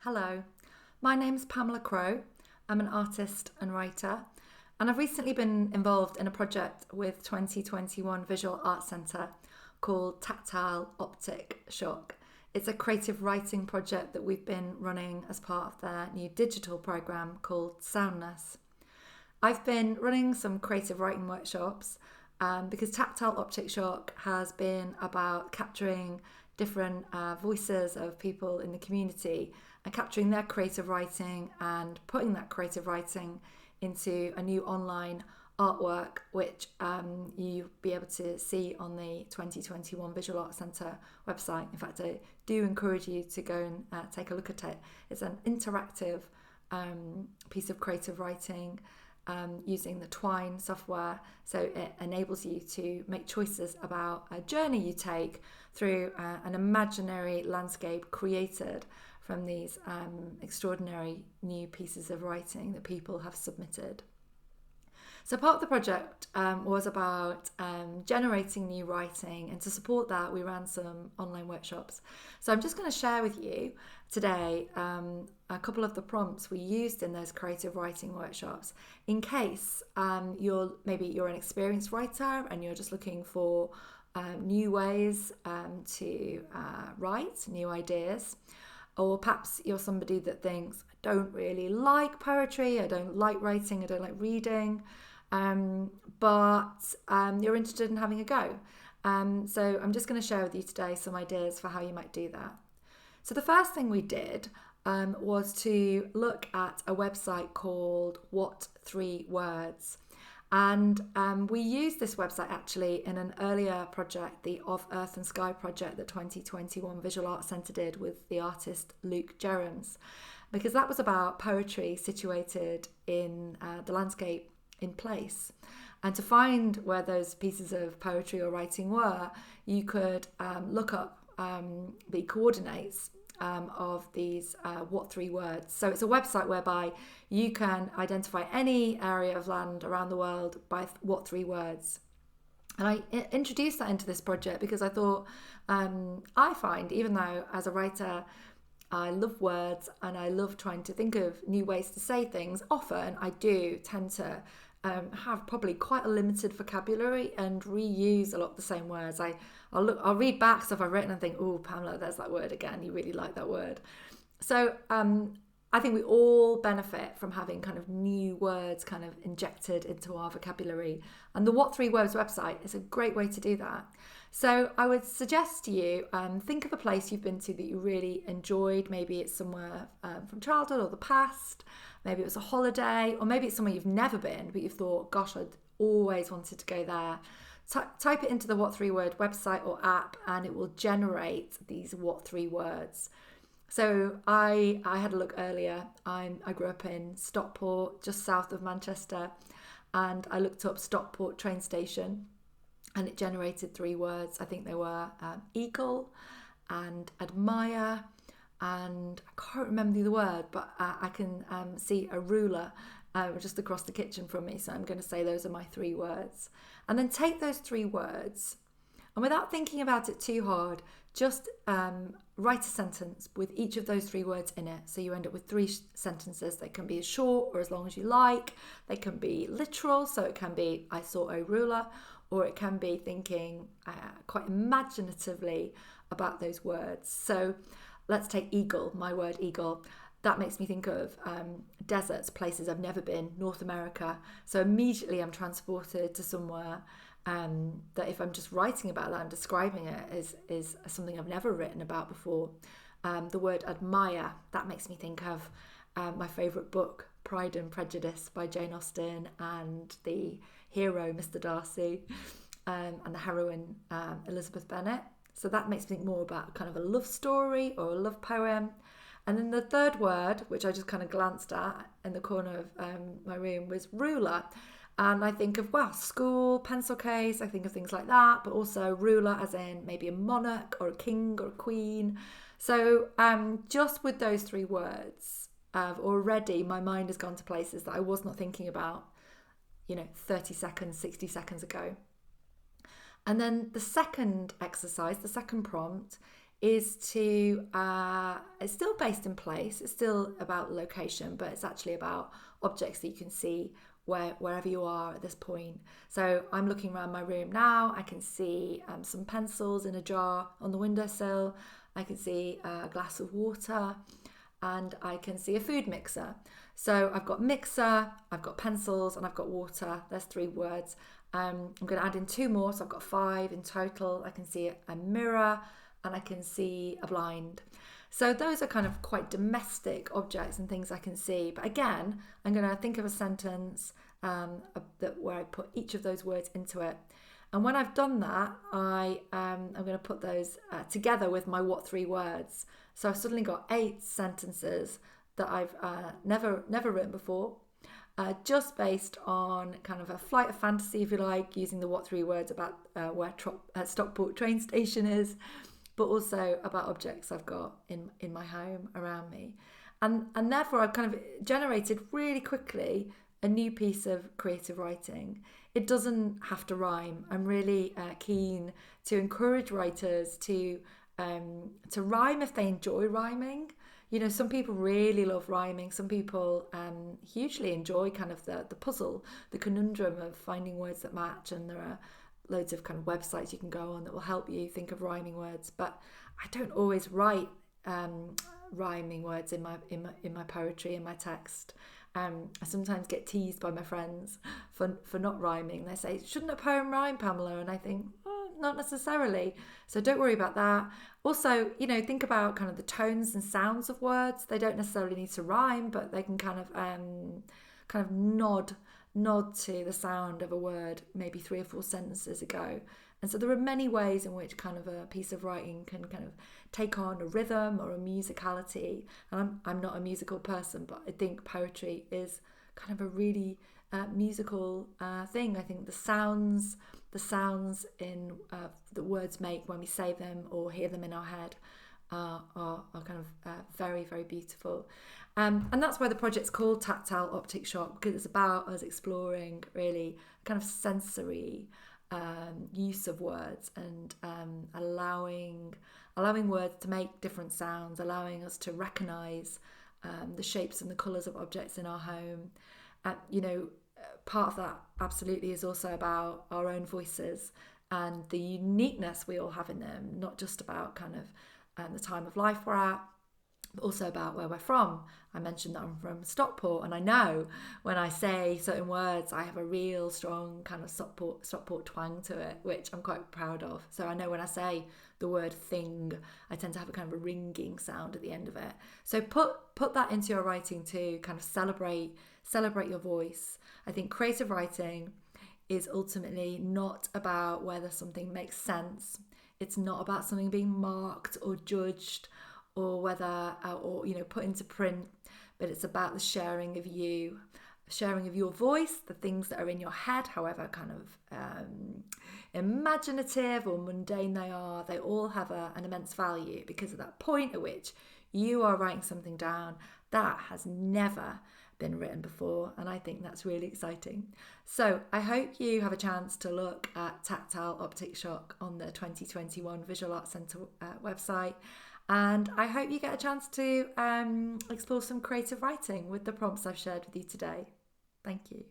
Hello, my name's Pamela Crowe. I'm an artist and writer, and I've recently been involved in a project with 2021 Visual Arts Centre called Tactile Optic Shock. It's a creative writing project that we've been running as part of their new digital programme called Soundness. I've been running some creative writing workshops because Tactile Optic Shock has been about capturing different voices of people in the community and capturing their creative writing and putting that creative writing into a new online artwork, which you'll be able to see on the 2021 Visual Arts Centre website. In fact, I do encourage you to go and take a look at it. It's an interactive piece of creative writing using the Twine software, so it enables you to make choices about a journey you take through an imaginary landscape created from these extraordinary new pieces of writing that people have submitted. So part of the project was about generating new writing, and to support that we ran some online workshops. So I'm just going to share with you today a couple of the prompts we used in those creative writing workshops in case you're an experienced writer and you're just looking for new ways to write, new ideas. Or perhaps you're somebody that thinks, I don't really like poetry, I don't like writing, I don't like reading, but you're interested in having a go. So I'm just going to share with you today some ideas for how you might do that. So the first thing we did was to look at a website called What 3 Words. And we used this website actually in an earlier project, the Of Earth and Sky project that 2021 Visual Arts Centre did with the artist Luke Jerrams, because that was about poetry situated in the landscape in place. And to find where those pieces of poetry or writing were, you could look up the coordinates of these What 3 Words. So it's a website whereby you can identify any area of land around the world by what 3 words. And I introduced that into this project because I thought I find, even though as a writer I love words and I love trying to think of new ways to say things, often I do tend to have probably quite a limited vocabulary and reuse a lot of the same words. I'll read back stuff I've written and think, oh, Pamela, there's that word again. You really like that word. So I think we all benefit from having kind of new words kind of injected into our vocabulary. And the What 3 Words website is a great way to do that. So I would suggest to you, think of a place you've been to that you really enjoyed. Maybe it's somewhere from childhood or the past. Maybe it was a holiday, or maybe it's somewhere you've never been, but you've thought, gosh, I'd always wanted to go there. Type it into the What 3 Word website or app, and it will generate these What 3 Words. So I had a look earlier. I grew up in Stockport, just south of Manchester, and I looked up Stockport train station, and it generated 3 words. I think they were eagle and admire, and I can't remember the other word, but I can see a ruler just across the kitchen from me. So I'm going to say those are my 3 words. And then take those 3 words, and without thinking about it too hard, just write a sentence with each of those 3 words in it. So you end up with 3 sentences. They can be as short or as long as you like. They can be literal, so it can be, I saw a ruler, or it can be thinking quite imaginatively about those words. So let's take eagle, my word eagle. That makes me think of deserts, places I've never been, North America. So immediately I'm transported to somewhere that if I'm just writing about that, I'm describing it, is something I've never written about before. The word admire, that makes me think of my favourite book, Pride and Prejudice by Jane Austen, and the hero, Mr. Darcy, and the heroine, Elizabeth Bennet. So that makes me think more about kind of a love story or a love poem. And then the 3rd word, which I just kind of glanced at in the corner of my room, was ruler. And I think of, school, pencil case, I think of things like that, but also ruler as in maybe a monarch or a king or a queen. So just with those 3 words, already my mind has gone to places that I was not thinking about, 30 seconds, 60 seconds ago. And then the second exercise, the second prompt, is to, it's still based in place, it's still about location, but it's actually about objects that you can see wherever you are at this point. So I'm looking around my room now. I can see some pencils in a jar on the windowsill. I can see a glass of water, and I can see a food mixer. So I've got mixer, I've got pencils, and I've got water. There's 3 words. I'm going to add in 2 more, so I've got 5 in total. I can see a mirror, and I can see a blind. So those are kind of quite domestic objects and things I can see. But again, I'm going to think of a sentence where I put each of those words into it. And when I've done that, I'm going to put those together with my what 3 words. So I've suddenly got 8 sentences that I've never written before, just based on kind of a flight of fantasy, if you like, using the what 3 words about where Stockport train station is, but also about objects I've got in my home around me. And therefore I've kind of generated really quickly a new piece of creative writing. It doesn't have to rhyme. I'm really keen to encourage writers to rhyme if they enjoy rhyming. You know, some people really love rhyming. Some people hugely enjoy kind of the puzzle, the conundrum of finding words that match. And there are loads of kind of websites you can go on that will help you think of rhyming words. But I don't always write rhyming words in my poetry, in my text. I sometimes get teased by my friends for not rhyming. They say, shouldn't a poem rhyme, Pamela? And I think, not necessarily. So don't worry about that. Also, you know, think about kind of the tones and sounds of words. They don't necessarily need to rhyme, but they can kind of nod to the sound of a word maybe 3 or 4 sentences ago. And so there are many ways in which kind of a piece of writing can kind of take on a rhythm or a musicality. And I'm not a musical person, but I think poetry is kind of a really musical thing. I think the sounds in that words make when we say them or hear them in our head are kind of very, very beautiful. And that's why the project's called Tactile Optic Shock, because it's about us exploring really kind of sensory use of words and allowing words to make different sounds, allowing us to recognise the shapes and the colours of objects in our home. Part of that absolutely is also about our own voices and the uniqueness we all have in them, not just about kind of the time of life we're at, but also about where we're from. I mentioned that I'm from Stockport, and I know when I say certain words, I have a real strong kind of Stockport twang to it, which I'm quite proud of. So I know when I say the word thing, I tend to have a kind of a ringing sound at the end of it. So put that into your writing too, kind of celebrate your voice. I think creative writing is ultimately not about whether something makes sense. It's not about something being marked or judged or whether put into print, but it's about the sharing of your voice, the things that are in your head, however kind of imaginative or mundane they are. They all have an immense value because of that point at which you are writing something down that has never been written before, and I think that's really exciting. So I hope you have a chance to look at Tactile Optic Shock on the 2021 Visual Arts Centre website, and I hope you get a chance to explore some creative writing with the prompts I've shared with you today. Thank you.